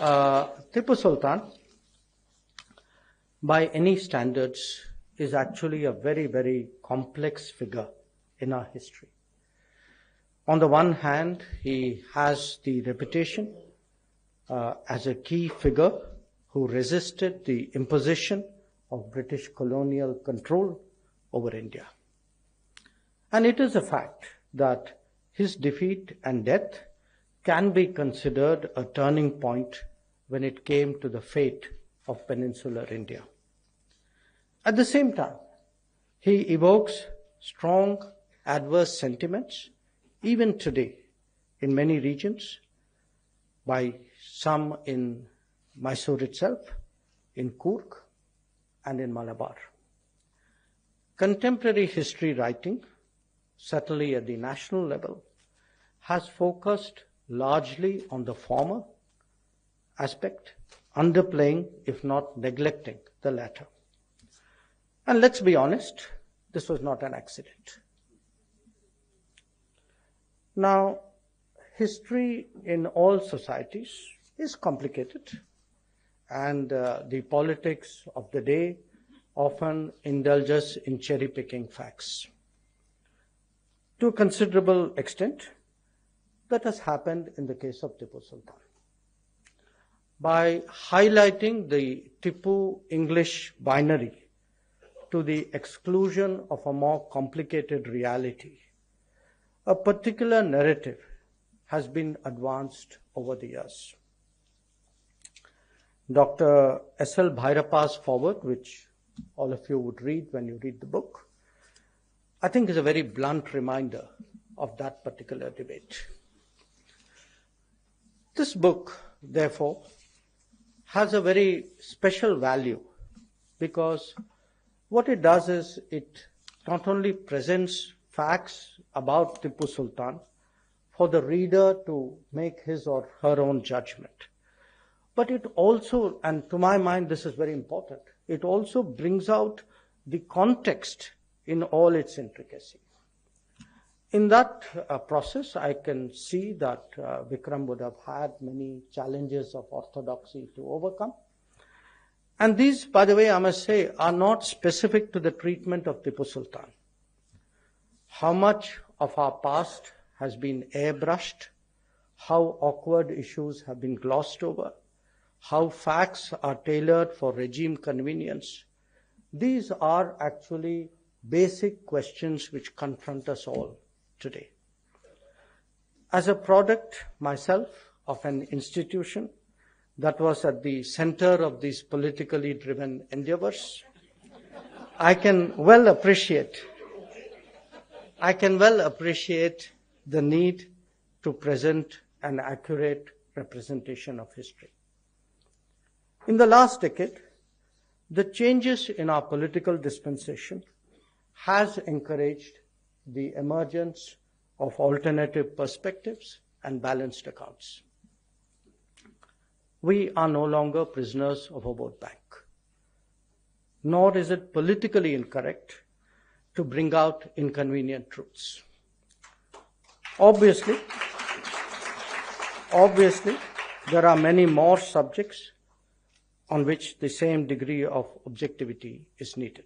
Tippu Sultan, by any standards, is actually a very, very complex figure in our history. On the one hand, he has the reputation as a key figure who resisted the imposition of British colonial control over India. And it is a fact that his defeat and death can be considered a turning point when it came to the fate of peninsular India. At the same time, he evokes strong adverse sentiments, even today, in many regions, by some in Mysore itself, in Coorg, and in Malabar. Contemporary history writing, certainly at the national level, has focused largely on the former aspect, underplaying, if not neglecting, the latter. And let's be honest, this was not an accident. Now, history in all societies is complicated, and the politics of the day often indulges in cherry-picking facts. To a considerable extent, that has happened in the case of Tippu Sultan. By highlighting the Tippu English binary to the exclusion of a more complicated reality, a particular narrative has been advanced over the years. Dr. S.L. Bhairappa's foreword, which all of you would read when you read the book, I think is a very blunt reminder of that particular debate. This book, therefore, has a very special value because what it does is it not only presents facts about Tippu Sultan for the reader to make his or her own judgment, but it also, and to my mind this is very important, it also brings out the context in all its intricacy. In that process, I can see that Vikram would have had many challenges of orthodoxy to overcome. And these, by the way, I must say, are not specific to the treatment of Tippu Sultan. How much of our past has been airbrushed, how awkward issues have been glossed over, how facts are tailored for regime convenience. These are actually basic questions which confront us all today. As a product myself of an institution that was at the center of these politically driven endeavors, I can well appreciate the need to present an accurate representation of history. In the last decade, the changes in our political dispensation has encouraged the emergence of alternative perspectives and balanced accounts. We are no longer prisoners of a vote bank, nor is it politically incorrect to bring out inconvenient truths. Obviously, there are many more subjects on which the same degree of objectivity is needed.